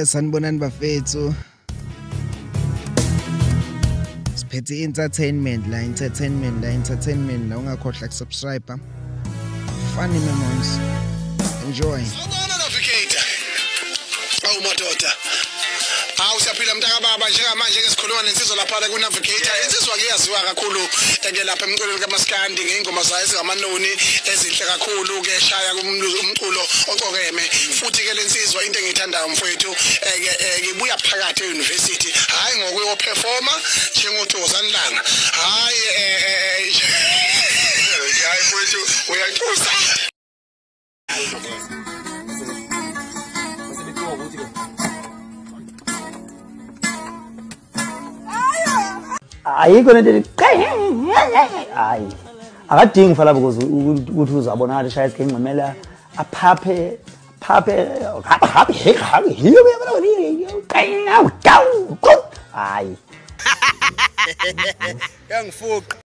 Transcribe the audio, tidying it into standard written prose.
Sanibonani bafethu. Siphethe entertainment la ungakhohlwa kusubscribe. Funny memories. Enjoy. Navigator. Awu madoda. Siyaphila mntaka baba njengamanje ke sikhuluma nensizwa lapha ku Navigator. Insizwa ke yaziwa kakhulu ke lapha emculweni kaMaskandi ngeingoma zayo ezingamanoni ezinhle kakhulu ke eshaya umculo oqokeme. Futhi ke lensizwa into engiyithandayo mfowethu ngibuya phakathi e-university hayi ngokuyo performer njengoThozani Langa. Hayi mfowethu uyathusa. Ayikho lento hayi akadingi fala ukuthi uzabona ngathi shaya isigengcemela aphaphe hayi Yangifuqa.